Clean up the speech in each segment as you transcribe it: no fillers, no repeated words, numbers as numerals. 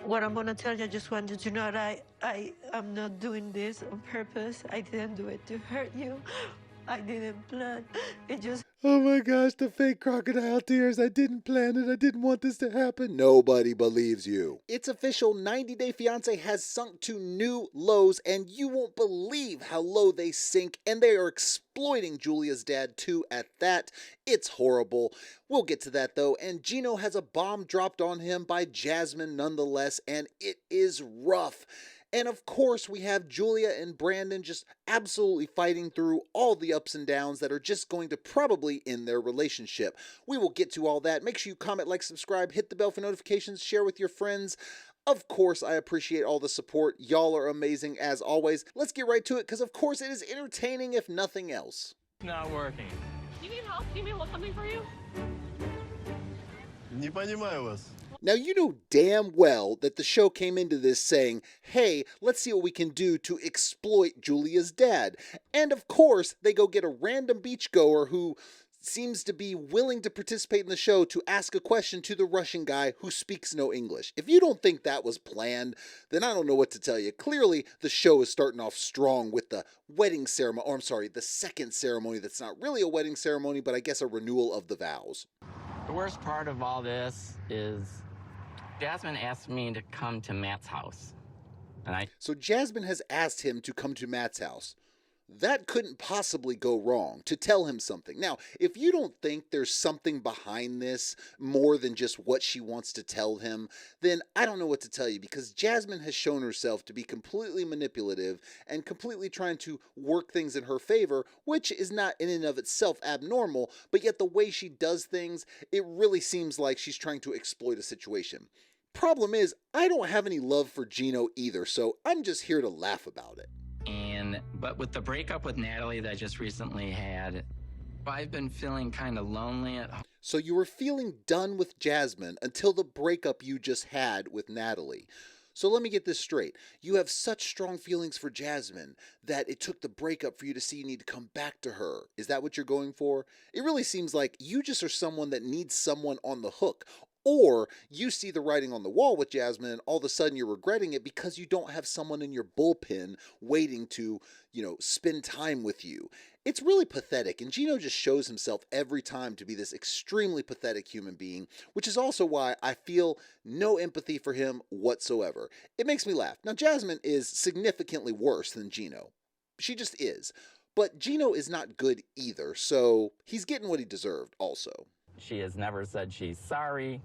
What I'm gonna tell you, I just want you to know that I am not doing this on purpose. I didn't do it to hurt you. I didn't plan. It just Oh my gosh, the fake crocodile tears. I didn't plan it. I didn't want this to happen. Nobody believes you. It's official. 90 Day Fiancé has sunk to new lows, and you won't believe how low they sink, and they are exploiting Julia's dad too at that. It's horrible. We'll get to that though, and Gino has a bomb dropped on him by Jasmine nonetheless, and it is rough. And of course, we have Julia and Brandon just absolutely fighting through all the ups and downs that are just going to probably end their relationship. We will get to all that. Make sure you comment, like, subscribe, hit the bell for notifications, share with your friends. Of course, I appreciate all the support. Y'all are amazing as always. Let's get right to it because, of course, it is entertaining if nothing else. Not working. You need help? You need me to look something for you? Не понимаю вас. Now, you know damn well that the show came into this saying, hey, let's see what we can do to exploit Julia's dad. And of course, they go get a random beachgoer who seems to be willing to participate in the show to ask a question to the Russian guy who speaks no English. If you don't think that was planned, then I don't know what to tell you. Clearly, the show is starting off strong with the wedding ceremony, or I'm sorry, the second ceremony that's not really a wedding ceremony, but I guess a renewal of the vows. The worst part of all this is Jasmine asked me to come to Matt's house. So Jasmine has asked him to come to Matt's house. That couldn't possibly go wrong, to tell him something. Now, if you don't think there's something behind this more than just what she wants to tell him, then I don't know what to tell you, because Jasmine has shown herself to be completely manipulative and completely trying to work things in her favor, which is not in and of itself abnormal, but yet the way she does things, it really seems like she's trying to exploit a situation. Problem is, I don't have any love for Gino either, so I'm just here to laugh about it. But with the breakup with Natalie that I just recently had, I've been feeling kind of lonely at home. So you were feeling done with Jasmine until the breakup you just had with Natalie. So let me get this straight. You have such strong feelings for Jasmine that it took the breakup for you to see you need to come back to her. Is that what you're going for? It really seems like you just are someone that needs someone on the hook. Or you see the writing on the wall with Jasmine and all of a sudden you're regretting it because you don't have someone in your bullpen waiting to, spend time with you. It's really pathetic, and Gino just shows himself every time to be this extremely pathetic human being, which is also why I feel no empathy for him whatsoever. It makes me laugh. Now, Jasmine is significantly worse than Gino. She just is. But Gino is not good either, so he's getting what he deserved also. She has never said she's sorry,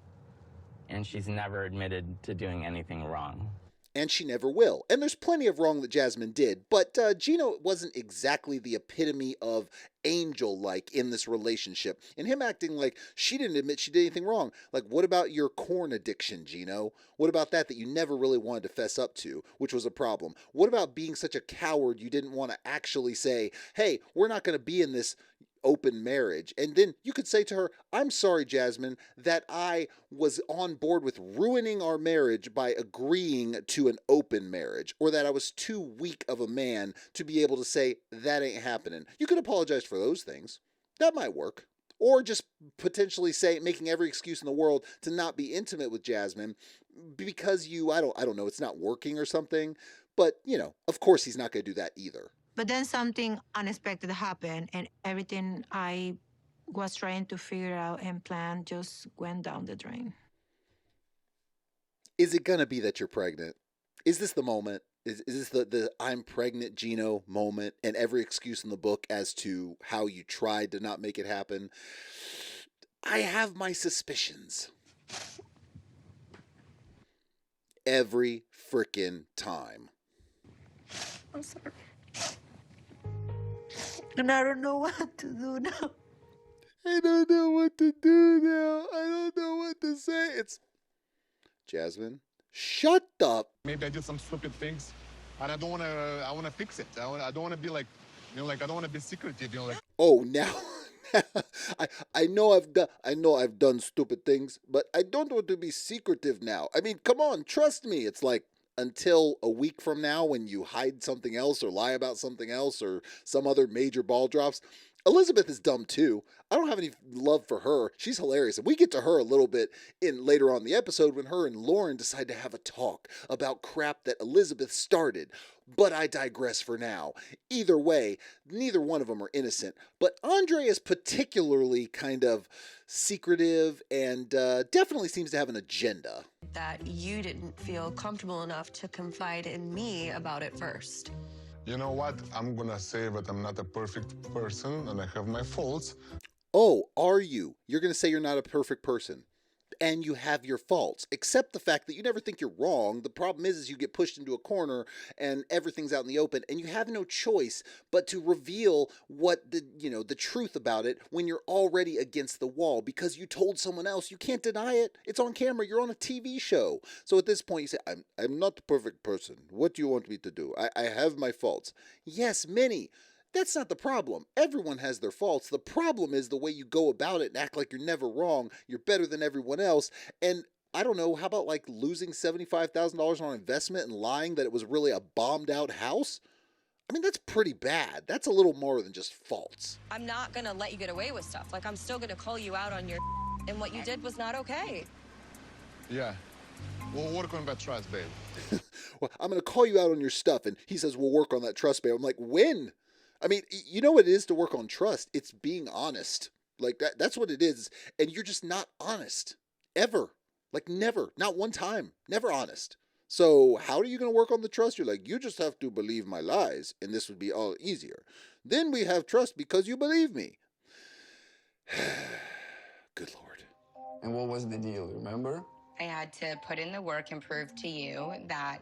and she's never admitted to doing anything wrong. And she never will. And there's plenty of wrong that Jasmine did, but Gino wasn't exactly the epitome of angel-like in this relationship. And him acting like she didn't admit she did anything wrong. Like, what about your corn addiction, Gino? What about that you never really wanted to fess up to, which was a problem? What about being such a coward you didn't want to actually say, hey, we're not going to be in this open marriage? And then you could say to her, I'm sorry, Jasmine, that I was on board with ruining our marriage by agreeing to an open marriage, or that I was too weak of a man to be able to say that ain't happening. You could apologize for those things. That might work. Or just potentially say, making every excuse in the world to not be intimate with Jasmine because I don't know, it's not working or something. But, of course he's not going to do that either. But then something unexpected happened, and everything I was trying to figure out and plan just went down the drain. Is it going to be that you're pregnant? Is this the moment? Is this the I'm pregnant Gino moment, and every excuse in the book as to how you tried to not make it happen? I have my suspicions. Every frickin' time. I'm sorry. And I don't know what to do now. I don't know what to do now. I don't know what to say. It's Jasmine. Shut up. Maybe I did some stupid things, and I want to fix it. I don't want to be like, I don't want to be secretive, like. Oh, now. I know I've done stupid things, but I don't want to be secretive now. I mean, come on, trust me. It's like until a week from now when you hide something else or lie about something else or some other major ball drops, Elizabeth is dumb too. I don't have any love for her. She's hilarious. And we get to her a little bit in later on in the episode when her and Lauren decide to have a talk about crap that Elizabeth started. But I digress for now. Either way, neither one of them are innocent. But Andre is particularly kind of secretive and definitely seems to have an agenda. That you didn't feel comfortable enough to confide in me about it first. You know what? I'm gonna say that I'm not a perfect person and I have my faults. Oh, are you? You're going to say you're not a perfect person. And you have your faults. Accept the fact that you never think you're wrong. The problem is you get pushed into a corner and everything's out in the open and you have no choice but to reveal what the truth about it when you're already against the wall because you told someone else. You can't deny it. It's on camera. You're on a TV show. So at this point you say, I'm not the perfect person. What do you want me to do? I have my faults. Yes, many. That's not the problem. Everyone has their faults. The problem is the way you go about it and act like you're never wrong. You're better than everyone else. And I don't know, how about like losing $75,000 on investment and lying that it was really a bombed out house? I mean, that's pretty bad. That's a little more than just faults. I'm not gonna let you get away with stuff. Like, I'm still gonna call you out on your and what you did was not okay. Yeah. We'll work on that trust, babe. Well, I'm going to call you out on your stuff. And he says, we'll work on that trust, babe. I'm like, when? I mean, you know what it is to work on trust? It's being honest. Like, that's what it is. And you're just not honest. Ever. Like, never. Not one time. Never honest. So how are you going to work on the trust? You're like, you just have to believe my lies, and this would be all easier. Then we have trust because you believe me. Good Lord. And what was the deal, remember? I had to put in the work and prove to you that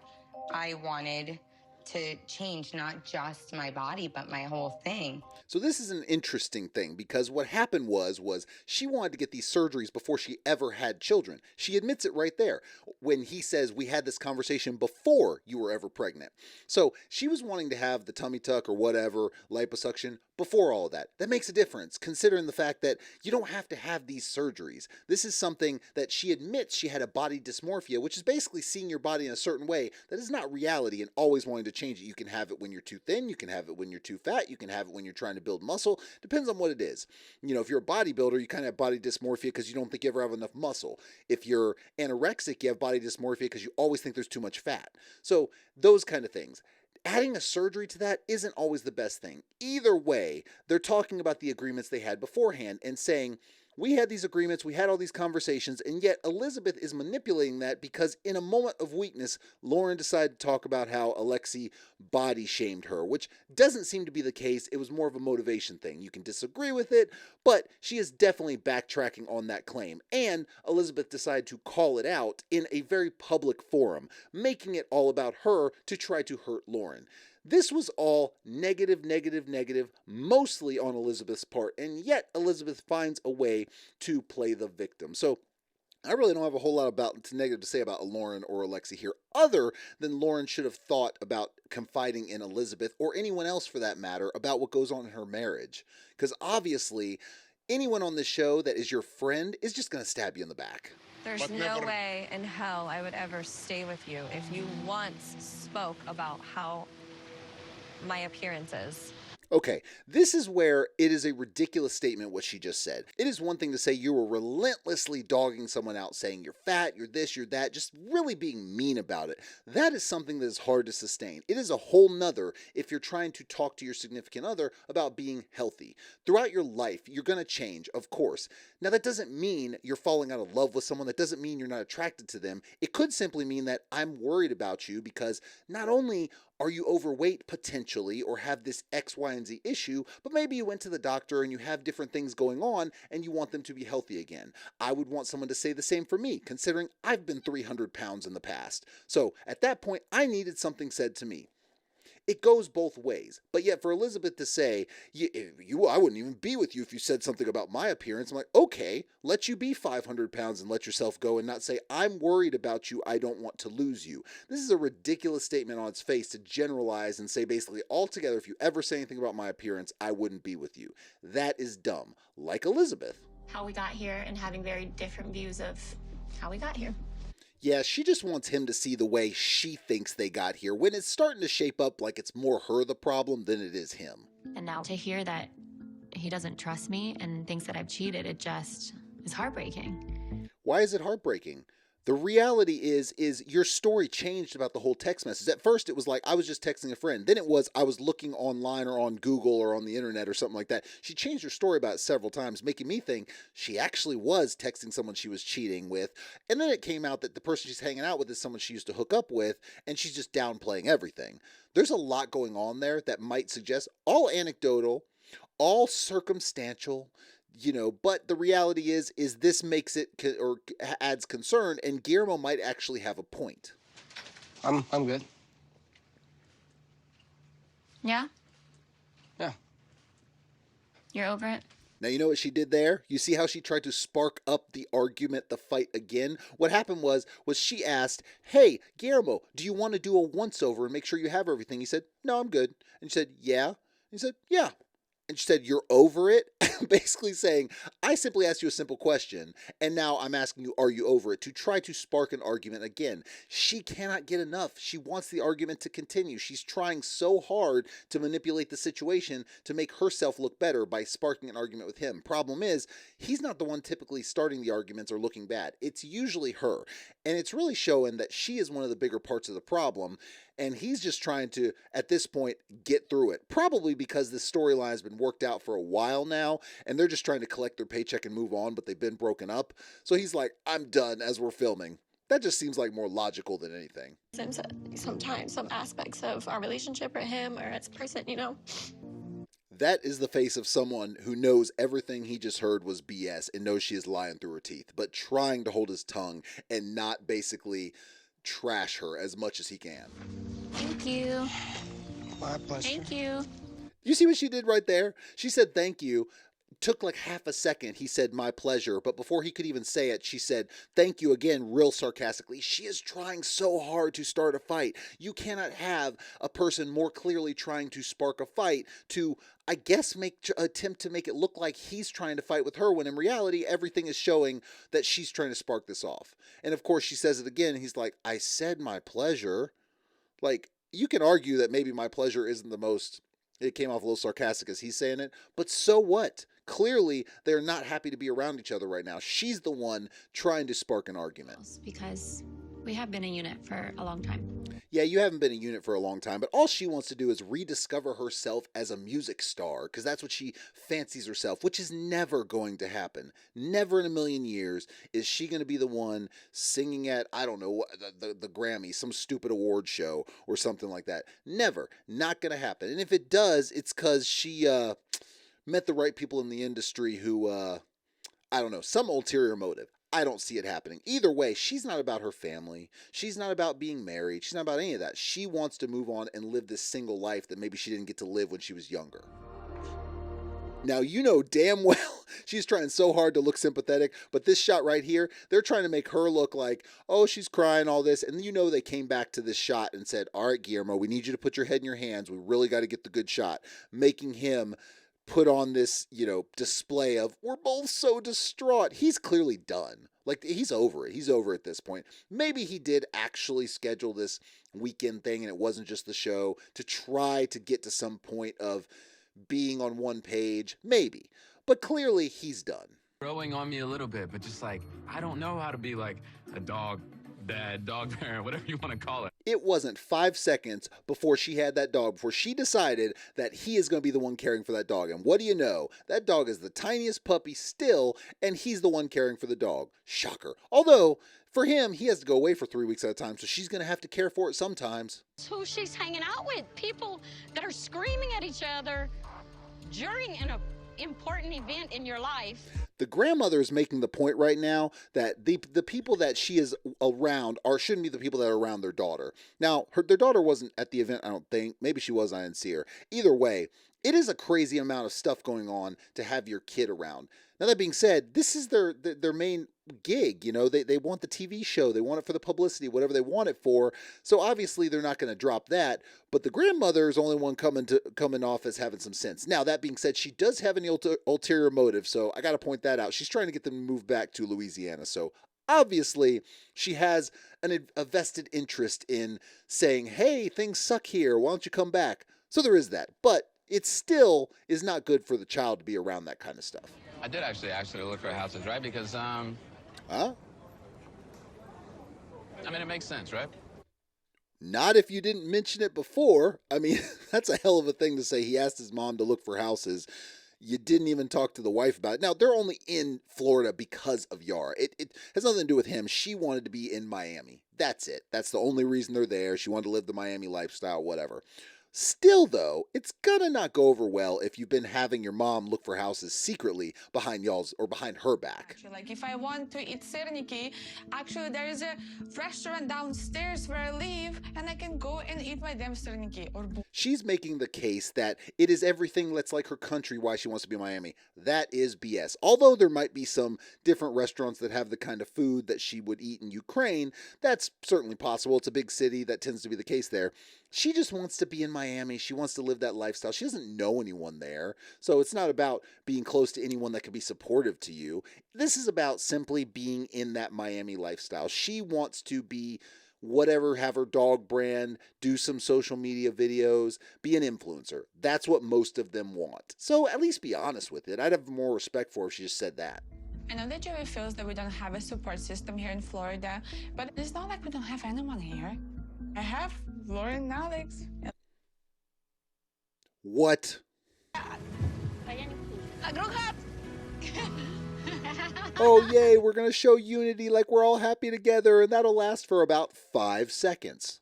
I wanted to change not just my body, but my whole thing. So this is an interesting thing because what happened was she wanted to get these surgeries before she ever had children. She admits it right there when he says we had this conversation before you were ever pregnant. So she was wanting to have the tummy tuck or whatever, liposuction, before all of that. That makes a difference considering the fact that you don't have to have these surgeries. This is something that she admits she had a body dysmorphia, which is basically seeing your body in a certain way that is not reality and always wanting to change it. You can have it when you're too thin, you can have it when you're too fat, you can have it when you're trying to build muscle. Depends on what it is. You know, if you're a bodybuilder, you kind of have body dysmorphia because you don't think you ever have enough muscle. If you're anorexic, you have body dysmorphia because you always think there's too much fat. So those kind of things. Adding a surgery to that isn't always the best thing. Either way, they're talking about the agreements they had beforehand and saying, we had these agreements, we had all these conversations, and yet Elizabeth is manipulating that because in a moment of weakness, Lauren decided to talk about how Alexei body shamed her, which doesn't seem to be the case. It was more of a motivation thing. You can disagree with it, but she is definitely backtracking on that claim. And Elizabeth decided to call it out in a very public forum, making it all about her to try to hurt Lauren. This was all negative, mostly on Elizabeth's part, and yet Elizabeth finds a way to play the victim. So I really don't have a whole lot negative to say about Lauren or Alexei here, other than Lauren should have thought about confiding in Elizabeth, or anyone else for that matter, about what goes on in her marriage. Because obviously, anyone on this show that is your friend is just going to stab you in the back. There's But no never- way in hell I would ever stay with you if you once spoke about how my appearance is. Okay, this is where it is a ridiculous statement what she just said. It is one thing to say you were relentlessly dogging someone out, saying you're fat, you're this, you're that, just really being mean about it. That is something that is hard to sustain. It is a whole nother if you're trying to talk to your significant other about being healthy. Throughout your life, you're going to change, of course. Now, that doesn't mean you're falling out of love with someone. That doesn't mean you're not attracted to them. It could simply mean that I'm worried about you because not only are you overweight potentially or have this X, Y, and Z issue, but maybe you went to the doctor and you have different things going on and you want them to be healthy again. I would want someone to say the same for me, considering I've been 300 pounds in the past. So at that point, I needed something said to me. It goes both ways. But yet for Elizabeth to say, I wouldn't even be with you if you said something about my appearance. I'm like, okay, let you be 500 pounds and let yourself go and not say, I'm worried about you. I don't want to lose you. This is a ridiculous statement on its face to generalize and say basically altogether, if you ever say anything about my appearance, I wouldn't be with you. That is dumb. Like Elizabeth. How we got here and having very different views of how we got here. Yeah, she just wants him to see the way she thinks they got here when it's starting to shape up like it's more her the problem than it is him. And now to hear that he doesn't trust me and thinks that I've cheated, it just is heartbreaking. Why is it heartbreaking? The reality is your story changed about the whole text message. At first, it was like, I was just texting a friend. Then it was, I was looking online or on Google or on the internet or something like that. She changed her story about it several times, making me think she actually was texting someone she was cheating with. And then it came out that the person she's hanging out with is someone she used to hook up with, and she's just downplaying everything. There's a lot going on there that might suggest, all anecdotal, all circumstantial, but the reality is this makes it or adds concern, and Guillermo might actually have a point. I'm good. Yeah? Yeah. You're over it? Now, you know what she did there? You see how she tried to spark up the argument, the fight again? What happened was she asked, hey, Guillermo, do you want to do a once-over and make sure you have everything? He said, no, I'm good. And she said, yeah? And he said, yeah. And she said, you're over it? Basically saying, I simply asked you a simple question, and now I'm asking you, are you over it? To try to spark an argument again. She cannot get enough. She wants the argument to continue. She's trying so hard to manipulate the situation to make herself look better by sparking an argument with him. Problem is, he's not the one typically starting the arguments or looking bad. It's usually her. And it's really showing that she is one of the bigger parts of the problem. And he's just trying to, at this point, get through it. Probably because this storyline has been worked out for a while now, and they're just trying to collect their paycheck and move on, but they've been broken up. So he's like, I'm done as we're filming. That just seems like more logical than anything. Sometimes some aspects of our relationship or him or as a person, That is the face of someone who knows everything he just heard was BS and knows she is lying through her teeth, but trying to hold his tongue and not basically trash her as much as he can. Thank you. My pleasure. Thank you. You see what she did right there? She said thank you. Took like half a second. He said my pleasure, but before he could even say it, she said thank you again, real sarcastically. She is trying so hard to start a fight. You cannot have a person more clearly trying to spark a fight to, I guess, attempt to make it look like he's trying to fight with her, when in reality everything is showing that she's trying to spark this off. And of course she says it again. He's like, I said my pleasure. Like, you can argue that maybe my pleasure isn't the most, it came off a little sarcastic as he's saying it, but so what? Clearly, they're not happy to be around each other right now. She's the one trying to spark an argument. Because we have been a unit for a long time. Yeah, you haven't been a unit for a long time, but all she wants to do is rediscover herself as a music star, because that's what she fancies herself, which is never going to happen. Never in a million years is she going to be the one singing at, I don't know, the Grammys, some stupid award show or something like that. Never. Not going to happen. And if it does, it's because she met the right people in the industry who, I don't know, some ulterior motive. I don't see it happening. Either way, she's not about her family. She's not about being married. She's not about any of that. She wants to move on and live this single life that maybe she didn't get to live when she was younger. Now, you know damn well she's trying so hard to look sympathetic, but this shot right here, they're trying to make her look like, oh, she's crying, all this. And you know they came back to this shot and said, all right, Guillermo, we need you to put your head in your hands. We really got to get the good shot. Making him put on this, display of, we're both so distraught. He's clearly done. Like, he's over it. He's over at this point. Maybe he did actually schedule this weekend thing and it wasn't just the show to try to get to some point of being on one page. Maybe. But clearly he's done. Growing on me a little bit, but just like, I don't know how to be like a dog dad, dog parent, whatever you want to call it. It wasn't 5 seconds before she had that dog, before she decided that he is going to be the one caring for that dog. And what do you know? That dog is the tiniest puppy still, and he's the one caring for the dog. Shocker. Although, for him, he has to go away for 3 weeks at a time, so she's going to have to care for it sometimes. Who she's hanging out with, people that are screaming at each other during an important event in your life. The grandmother is making the point right now that the people that she is around shouldn't be the people that are around their daughter. Now, their daughter wasn't at the event, I don't think. Maybe she was, I didn't see her. Either way, it is a crazy amount of stuff going on to have your kid around. Now, that being said, this is their main gig. They want the TV show. They want it for the publicity, whatever they want it for. So obviously they're not going to drop that. But the grandmother is the only one coming off as having some sense. Now, that being said, she does have an ulterior motive. So I got to point that out. She's trying to get them to move back to Louisiana. So obviously she has a vested interest in saying, hey, things suck here. Why don't you come back? So there is that. But it still is not good for the child to be around that kind of stuff. I did actually look for houses, right? Because, Huh? I mean, it makes sense, right? Not if you didn't mention it before. I mean, that's a hell of a thing to say. He asked his mom to look for houses. You didn't even talk to the wife about it. Now, they're only in Florida because of Yara. It has nothing to do with him. She wanted to be in Miami. That's it. That's the only reason they're there. She wanted to live the Miami lifestyle, whatever. Still, though, it's gonna not go over well if you've been having your mom look for houses secretly behind y'all's or behind her back. Actually, like if I want to eat serniki, actually there is a restaurant downstairs where I live, and I can go and eat my damn serniki. She's making the case that it is everything that's like her country why she wants to be in Miami. That is BS. Although there might be some different restaurants that have the kind of food that she would eat in Ukraine, that's certainly possible. It's a big city. That tends to be the case there. She just wants to be in Miami. She wants to live that lifestyle. She doesn't know anyone there. So it's not about being close to anyone that can be supportive to you. This is about simply being in that Miami lifestyle. She wants to be whatever, have her dog brand, do some social media videos, be an influencer. That's what most of them want. So at least be honest with it. I'd have more respect for her if she just said that. I know that Joey feels that we don't have a support system here in Florida, but it's not like we don't have anyone here. I have Lauren and Alex. What? Oh, yay, we're going to show unity like we're all happy together, and that'll last for about 5 seconds.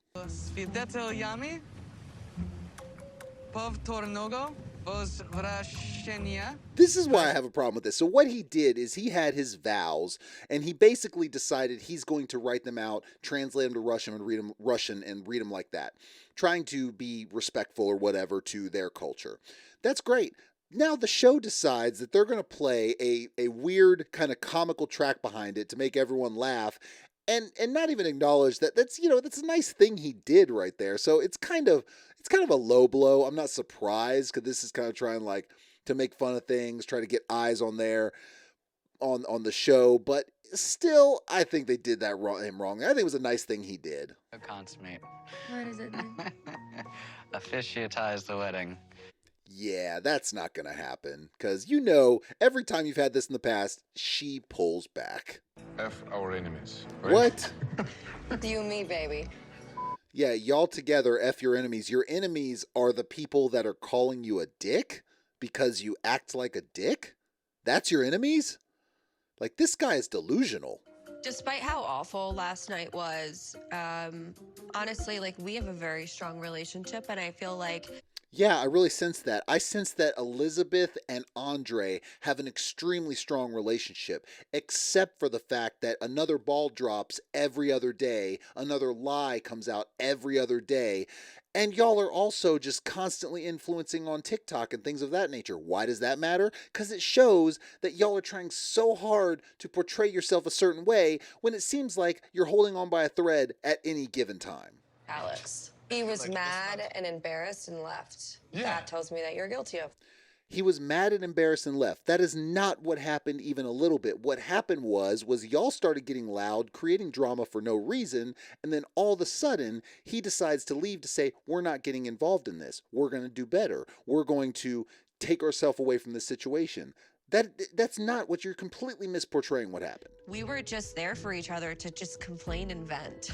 This is why I have a problem with this. So what he did is he had his vows, and he basically decided he's going to write them out, translate them to Russian and read them like that, trying to be respectful or whatever to their culture. That's great. Now the show decides that they're going to play a weird kind of comical track behind it to make everyone laugh, and not even acknowledge that that's a nice thing he did right there. So it's kind of a low blow. I'm not surprised because this is kind of trying like to make fun of things, try to get eyes on there on the show, but still I think they did that him wrong. I think it was a nice thing he did. Consummate. What is it? Officiatize the wedding. Yeah, that's not going to happen because every time you've had this in the past, she pulls back. F our enemies. Right? What? You, me, baby. Yeah, y'all together, F your enemies. Your enemies are the people that are calling you a dick because you act like a dick? That's your enemies? Like, this guy is delusional. Despite how awful last night was, honestly, like, we have a very strong relationship, and I feel like... Yeah, I really sense that. I sense that Elizabeth and Andre have an extremely strong relationship, except for the fact that another ball drops every other day, another lie comes out every other day, and y'all are also just constantly influencing on TikTok and things of that nature. Why does that matter? Because it shows that y'all are trying so hard to portray yourself a certain way when it seems like you're holding on by a thread at any given time. Alex. He was mad and embarrassed and left. Yeah. That tells me that you're guilty of. He was mad and embarrassed and left. That is not what happened even a little bit. What happened was y'all started getting loud, creating drama for no reason, and then all of a sudden, he decides to leave to say, we're not getting involved in this. We're going to do better. We're going to take ourselves away from this situation. That's not what you're completely misportraying what happened. We were just there for each other to just complain and vent.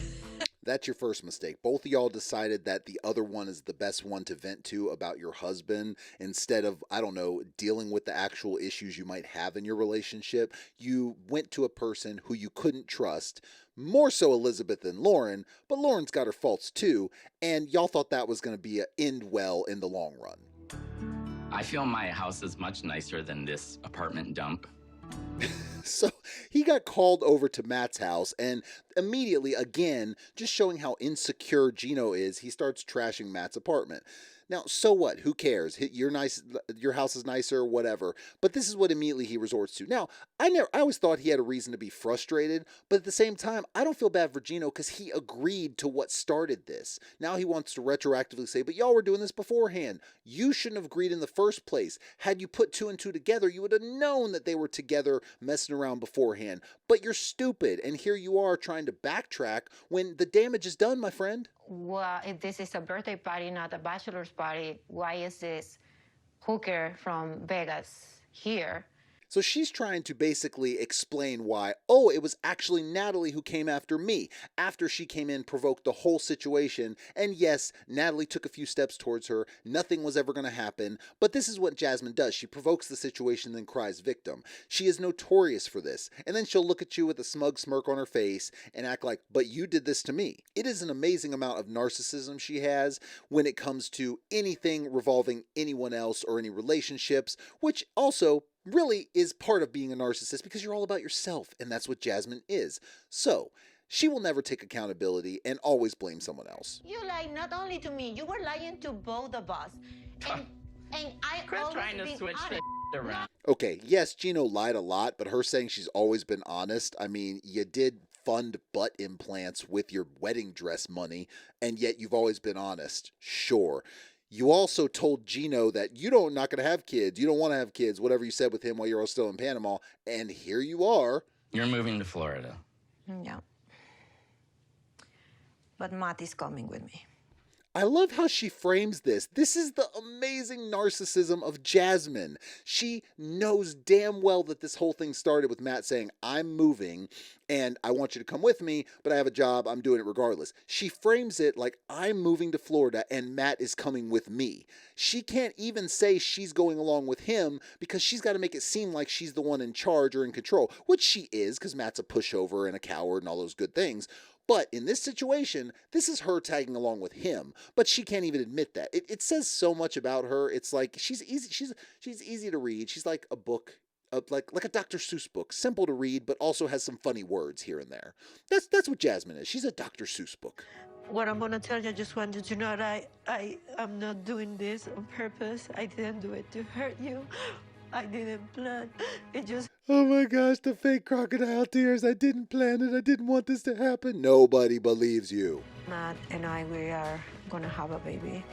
That's your first mistake. Both of y'all decided that the other one is the best one to vent to about your husband instead of, I don't know, dealing with the actual issues you might have in your relationship. You went to a person who you couldn't trust, more so Elizabeth than Lauren, but Lauren's got her faults too, and y'all thought that was going to be end well in the long run. I feel my house is much nicer than this apartment dump. So he got called over to Matt's house, and immediately, again, just showing how insecure Gino is, he starts trashing Matt's apartment. Now, so what? Who cares? You're nice. Your house is nicer, whatever. But this is what immediately he resorts to. Now, I always thought he had a reason to be frustrated, but at the same time, I don't feel bad for Gino because he agreed to what started this. Now he wants to retroactively say, but y'all were doing this beforehand. You shouldn't have agreed in the first place. Had you put 2 and 2 together, you would have known that they were together messing around beforehand. But you're stupid, and here you are trying to backtrack when the damage is done, my friend. Well, if this is a birthday party, not a bachelor's party, why is this hooker from Vegas here. So she's trying to basically explain why, oh, it was actually Natalie who came after me. After she came in, provoked the whole situation. And yes, Natalie took a few steps towards her. Nothing was ever going to happen. But this is what Jasmine does. She provokes the situation, then cries victim. She is notorious for this. And then she'll look at you with a smug smirk on her face and act like, but you did this to me. It is an amazing amount of narcissism she has when it comes to anything revolving anyone else or any relationships, which also really is part of being a narcissist because you're all about yourself, and that's what Jasmine is. So, she will never take accountability and always blame someone else. You lied not only to me, you were lying to both of us. And I Quit always trying to been switch honest. the around. Okay, yes, Gino lied a lot, but her saying she's always been honest, I mean, you did fund butt implants with your wedding dress money, and yet you've always been honest. Sure. You also told Gino that you don't not going to have kids. You don't want to have kids, whatever you said with him while you're all still in Panama. And here you are. You're moving to Florida. Yeah. But Matt is coming with me. I love how she frames this. This is the amazing narcissism of Jasmine. She knows damn well that this whole thing started with Matt saying, I'm moving and I want you to come with me, but I have a job. I'm doing it regardless. She frames it like I'm moving to Florida and Matt is coming with me. She can't even say she's going along with him because she's got to make it seem like she's the one in charge or in control, which she is because Matt's a pushover and a coward and all those good things. But in this situation, this is her tagging along with him, but she can't even admit that. It says so much about her. It's like she's easy to read. She's like a book, like a Dr. Seuss book, simple to read, but also has some funny words here and there. That's what Jasmine is. She's a Dr. Seuss book. What I'm gonna tell you, I just wanted you to know that I'm not doing this on purpose. I didn't do it to hurt you. I didn't plan. It just... Oh my gosh, the fake crocodile tears. I didn't plan it. I didn't want this to happen. Nobody believes you. Matt and I, we are gonna have a baby.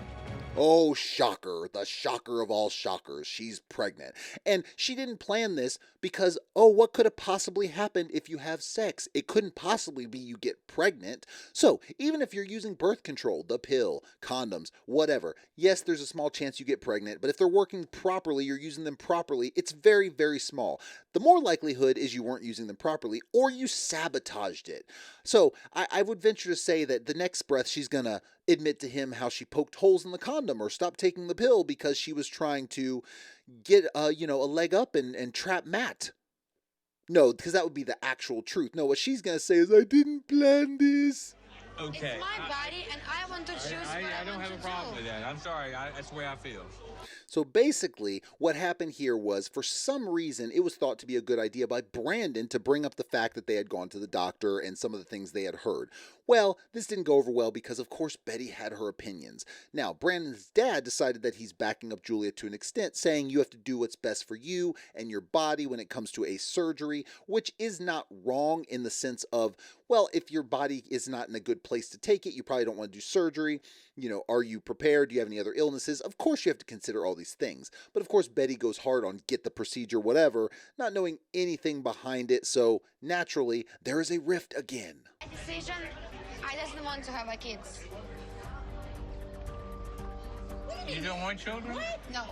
Oh, shocker. The shocker of all shockers. She's pregnant. And she didn't plan this because, oh, what could have possibly happened if you have sex? It couldn't possibly be you get pregnant. So, even if you're using birth control, the pill, condoms, whatever, yes, there's a small chance you get pregnant, but if they're working properly, you're using them properly, it's very, very small. The more likelihood is you weren't using them properly or you sabotaged it. So, I would venture to say that the next breath she's going to admit to him how she poked holes in the condom or stopped taking the pill because she was trying to get a leg up and trap Matt. No, because that would be the actual truth. No, what she's going to say is, I didn't plan this. Okay. It's my body, and I want to choose what I don't want have a to problem do. with that. I'm sorry. That's the way I feel. So basically, what happened here was, for some reason, it was thought to be a good idea by Brandon to bring up the fact that they had gone to the doctor and some of the things they had heard. Well, this didn't go over well because, of course, Betty had her opinions. Now, Brandon's dad decided that he's backing up Julia to an extent, saying you have to do what's best for you and your body when it comes to a surgery, which is not wrong in the sense of, well, if your body is not in a good place to take it, you probably don't want to do surgery. Are you prepared? Do you have any other illnesses? Of course you have to consider all these things. But of course Betty goes hard on get the procedure, whatever, not knowing anything behind it. So naturally, there is a rift again. My decision, I just want to have a kids. You don't want children? No.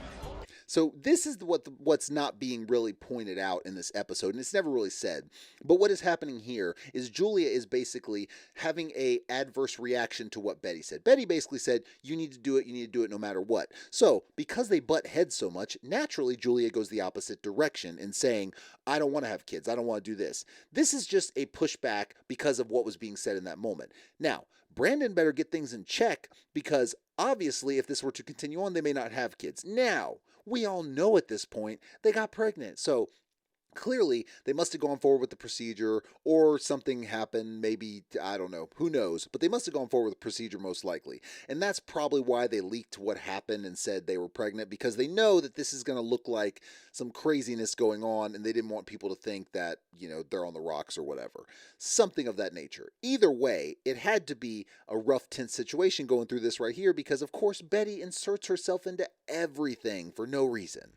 So this is what's not being really pointed out in this episode, and it's never really said. But what is happening here is Julia is basically having a adverse reaction to what Betty said. Betty basically said, you need to do it no matter what. So because they butt heads so much, naturally Julia goes the opposite direction in saying, I don't want to have kids. I don't want to do this. This is just a pushback because of what was being said in that moment. Now, Brandon better get things in check because obviously if this were to continue on, they may not have kids. Now, we all know at this point they got pregnant. So clearly they must have gone forward with the procedure or something happened. Maybe, I don't know, who knows, but they must have gone forward with the procedure most likely. And that's probably why they leaked what happened and said they were pregnant, because they know that this is going to look like some craziness going on and they didn't want people to think that, they're on the rocks or whatever. Something of that nature. Either way, it had to be a rough, tense situation going through this right here because, of course, Betty inserts herself into everything for no reason.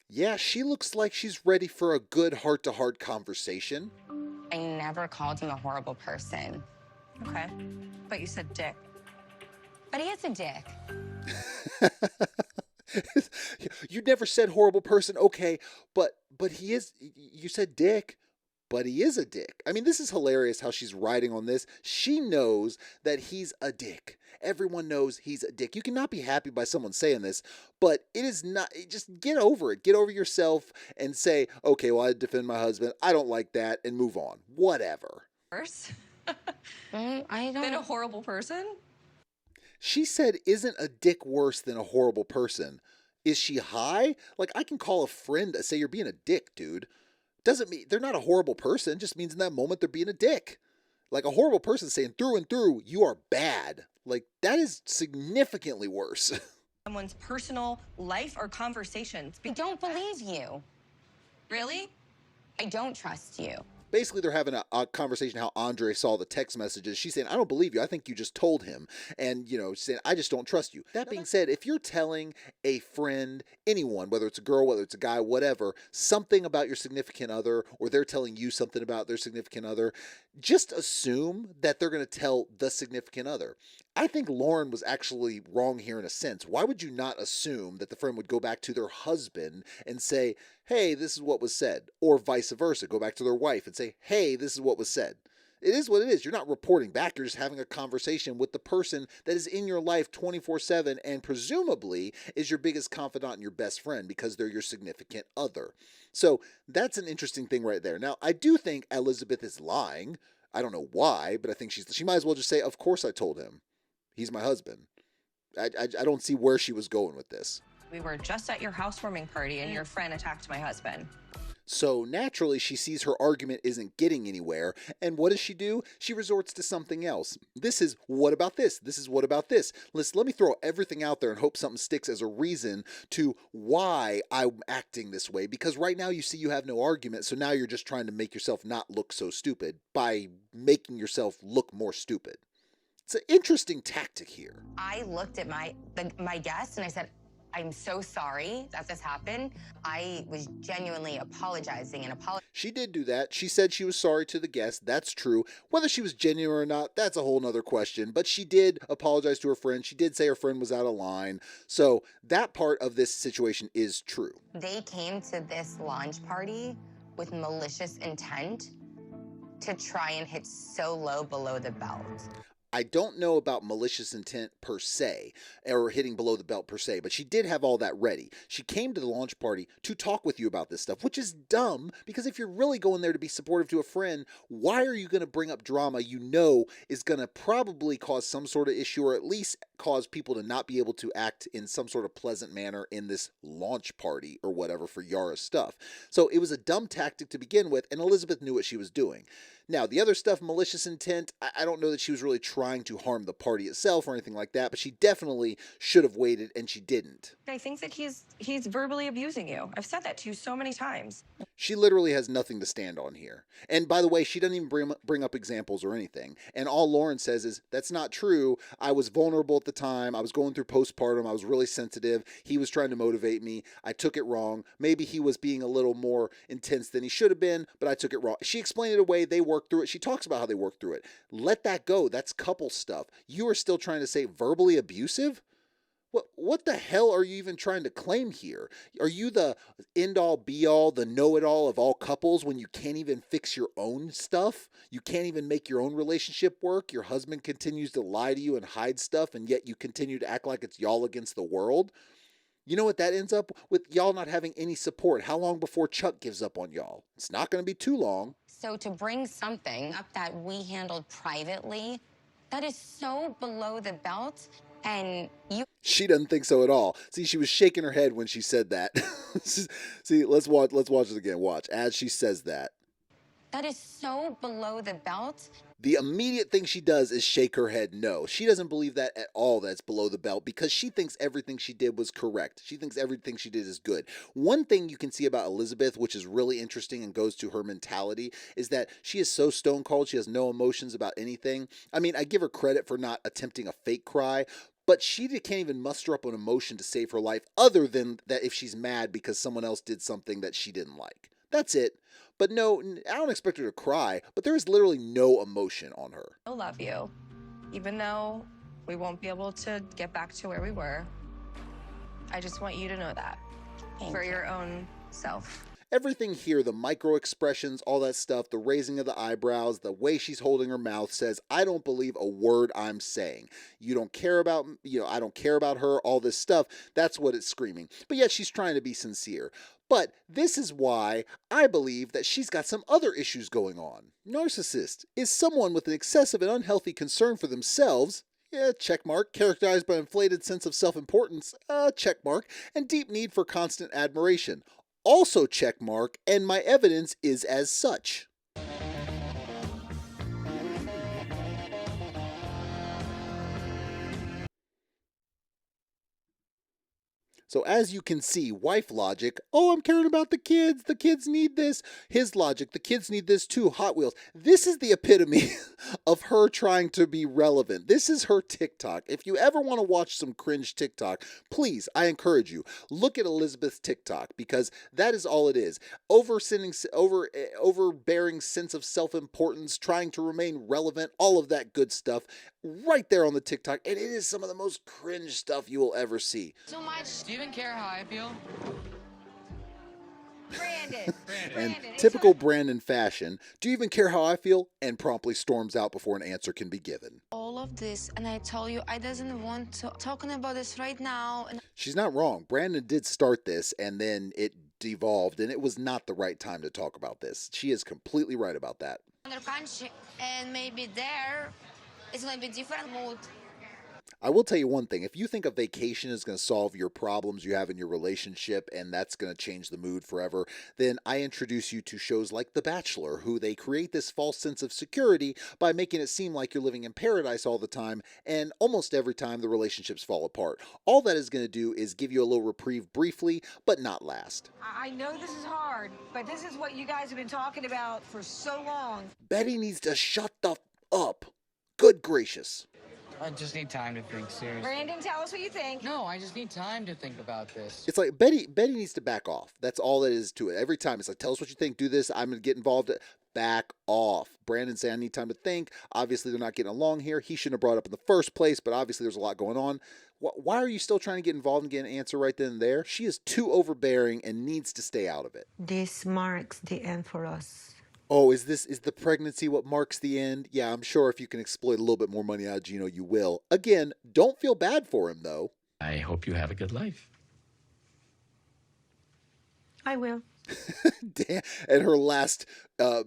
Yeah, she looks like she's ready for a good heart-to-heart conversation. I never called him a horrible person. Okay. But you said dick. But he is a dick. You never said horrible person. Okay, but he is, you said dick, but he is a dick. I mean, this is hilarious how she's riding on this. She knows that he's a dick. Everyone knows he's a dick. You cannot be happy by someone saying this, but it is not. Just get over it. Get over yourself and say, okay, well, I defend my husband. I don't like that, and move on. Whatever. Worse I than a horrible person? She said, isn't a dick worse than a horrible person? Is she high? Like, I can call a friend and say you're being a dick, dude. Doesn't mean they're not a horrible person. Just means in that moment they're being a dick. Like, a horrible person saying through and through, you are bad. Like, that is significantly worse. Someone's personal life or conversations. I don't believe you. Really? I don't trust you. Basically, they're having a conversation how Andre saw the text messages. She's saying, I don't believe you. I think you just told him. And, saying, I just don't trust you. That being said, if you're telling a friend, anyone, whether it's a girl, whether it's a guy, whatever, something about your significant other, or they're telling you something about their significant other, just assume that they're going to tell the significant other. I think Lauren was actually wrong here in a sense. Why would you not assume that the friend would go back to their husband and say, hey, this is what was said, or vice versa, go back to their wife and say, hey, this is what was said. It is what it is. You're not reporting back. You're just having a conversation with the person that is in your life 24/7 and presumably is your biggest confidant and your best friend because they're your significant other. So that's an interesting thing right there. Now, I do think Elizabeth is lying. I don't know why, but I think she might as well just say, of course I told him. He's my husband. I don't see where she was going with this. We were just at your housewarming party and your friend attacked my husband. So naturally, she sees her argument isn't getting anywhere. And what does she do? She resorts to something else. This is, what about this? This is, what about this? Let me throw everything out there and hope something sticks as a reason to why I'm acting this way. Because right now you see you have no argument. So now you're just trying to make yourself not look so stupid by making yourself look more stupid. It's an interesting tactic here. I looked at my guest and I said, I'm so sorry that this happened. I was genuinely apologizing and She did do that. She said she was sorry to the guest. That's true. Whether she was genuine or not, that's a whole nother question. But she did apologize to her friend. She did say her friend was out of line. So that part of this situation is true. They came to this launch party with malicious intent to try and hit so low below the belt. I don't know about malicious intent per se, or hitting below the belt per se, but she did have all that ready. She came to the launch party to talk with you about this stuff, which is dumb, because if you're really going there to be supportive to a friend, why are you going to bring up drama you know is going to probably cause some sort of issue, or at least cause people to not be able to act in some sort of pleasant manner in this launch party or whatever for Yara's stuff. So it was a dumb tactic to begin with, and Elizabeth knew what she was doing. Now, the other stuff, malicious intent, I don't know that she was really trying to harm the party itself or anything like that, but she definitely should have waited, and she didn't. I think that he's verbally abusing you. I've said that to you so many times. She literally has nothing to stand on here. And by the way, she doesn't even bring up examples or anything. And all Lauren says is, that's not true. I was vulnerable at the time. I was going through postpartum. I was really sensitive. He was trying to motivate me. I took it wrong. Maybe he was being a little more intense than he should have been, but I took it wrong. She explained it away. They worked through it. She talks about how they worked through it. Let that go. That's couple stuff. You are still trying to say verbally abusive? What the hell are you even trying to claim here? Are you the end-all, be-all, the know-it-all of all couples when you can't even fix your own stuff? You can't even make your own relationship work? Your husband continues to lie to you and hide stuff, and yet you continue to act like it's y'all against the world? You know what that ends up with? Y'all not having any support. How long before Chuck gives up on y'all? It's not going to be too long. So to bring something up that we handled privately, that is so below the belt, and you... She doesn't think so at all. See, she was shaking her head when she said that. See, let's watch it again. Watch as she says that. That is so below the belt. The immediate thing she does is shake her head no. She doesn't believe that at all, that's below the belt, because she thinks everything she did was correct. She thinks everything she did is good. One thing you can see about Elizabeth, which is really interesting and goes to her mentality, is that she is so stone cold. She has no emotions about anything. I mean, I give her credit for not attempting a fake cry, but she can't even muster up an emotion to save her life other than that if she's mad because someone else did something that she didn't like. That's it. But no, I don't expect her to cry, but there is literally no emotion on her. I love you, even though we won't be able to get back to where we were. I just want you to know that for your own self. Everything here, the micro expressions, all that stuff, the raising of the eyebrows, the way she's holding her mouth says, I don't believe a word I'm saying. You don't care about, I don't care about her, all this stuff. That's what it's screaming. But yet she's trying to be sincere. But this is why I believe that she's got some other issues going on. Narcissist is someone with an excessive and unhealthy concern for themselves. Yeah, check mark. Characterized by inflated sense of self-importance. Check mark. And deep need for constant admiration. Also check mark, and my evidence is as such. So as you can see, wife logic, oh, I'm caring about the kids need this. His logic, the kids need this too, Hot Wheels. This is the epitome of her trying to be relevant. This is her TikTok. If you ever want to watch some cringe TikTok, please, I encourage you, look at Elizabeth's TikTok, because that is all it is. Overbearing sense of self-importance, trying to remain relevant, all of that good stuff, right there on the TikTok, and it is some of the most cringe stuff you will ever see. So much. Do you even care how I feel? Brandon. And typical Brandon fashion, do you even care how I feel? And promptly storms out before an answer can be given. All of this, and I told you I doesn't want to talking about this right now. And she's not wrong. Brandon did start this, and then it devolved, and it was not the right time to talk about this. She is completely right about that. Another country, and maybe there it's going to be different mood. I will tell you one thing. If you think a vacation is going to solve your problems you have in your relationship and that's going to change the mood forever, then I introduce you to shows like The Bachelor, who they create this false sense of security by making it seem like you're living in paradise all the time, and almost every time the relationships fall apart. All that is going to do is give you a little reprieve briefly, but not last. I know this is hard, but this is what you guys have been talking about for so long. Betty needs to shut the up. Good gracious. I just need time to think, seriously. Brandon, tell us what you think. No, I just need time to think about this. It's like Betty needs to back off. That's all it is to it. Every time it's like, tell us what you think, do this, I'm going to get involved. Back off. Brandon saying, I need time to think. Obviously, they're not getting along here. He shouldn't have brought it up in the first place, but obviously there's a lot going on. Why are you still trying to get involved and get an answer right then and there? She is too overbearing and needs to stay out of it. This marks the end for us. Oh, is the pregnancy what marks the end? Yeah, I'm sure if you can exploit a little bit more money out of Gino, you will. Again, don't feel bad for him, though. I hope you have a good life. I will. Damn. And her last,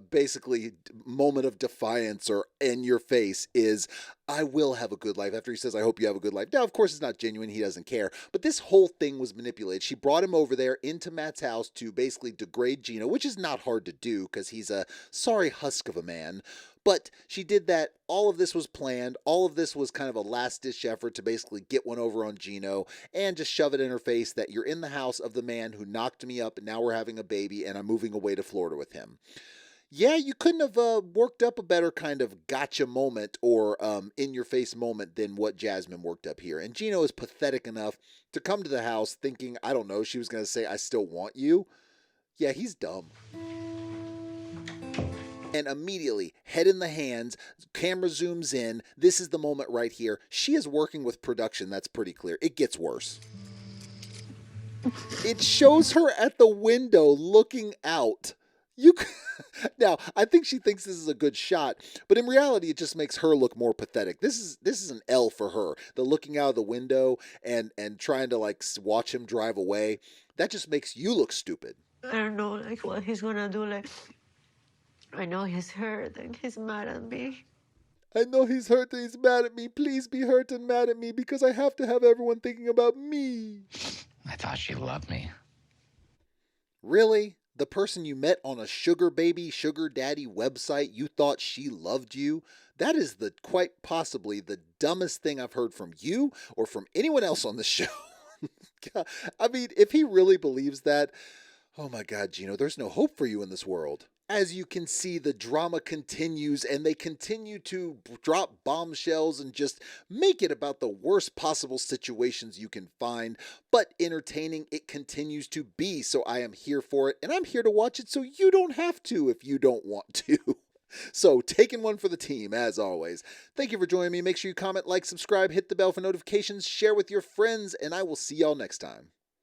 basically, moment of defiance or in your face is, I will have a good life. After he says, I hope you have a good life. Now, of course, it's not genuine. He doesn't care. But this whole thing was manipulated. She brought him over there into Matt's house to basically degrade Gino, which is not hard to do because he's a sorry husk of a man. But she did that. All of this was planned. All of this was kind of a last-ditch effort to basically get one over on Gino and just shove it in her face that you're in the house of the man who knocked me up and now we're having a baby and I'm moving away to Florida with him. Yeah, you couldn't have worked up a better kind of gotcha moment or in-your-face moment than what Jasmine worked up here. And Gino is pathetic enough to come to the house thinking, I don't know, she was going to say, I still want you. Yeah, he's dumb. And immediately, head in the hands, camera zooms in. This is the moment right here. She is working with production. That's pretty clear. It gets worse. It shows her at the window looking out. Now, I think she thinks this is a good shot, but in reality, it just makes her look more pathetic. This is an L for her. The looking out of the window and trying to like watch him drive away. That just makes you look stupid. I don't know like what he's gonna do. Like, I know he's hurt and he's mad at me. I know he's hurt and he's mad at me. Please be hurt and mad at me because I have to have everyone thinking about me. I thought she loved me. Really? The person you met on a sugar baby, sugar daddy website, you thought she loved you? That is quite possibly the dumbest thing I've heard from you or from anyone else on the show. I mean, if he really believes that, oh my God, Gino, there's no hope for you in this world. As you can see, the drama continues and they continue to drop bombshells and just make it about the worst possible situations you can find. But entertaining it continues to be, so I am here for it and I'm here to watch it so you don't have to if you don't want to. So, taking one for the team, as always. Thank you for joining me. Make sure you comment, like, subscribe, hit the bell for notifications, share with your friends, and I will see y'all next time.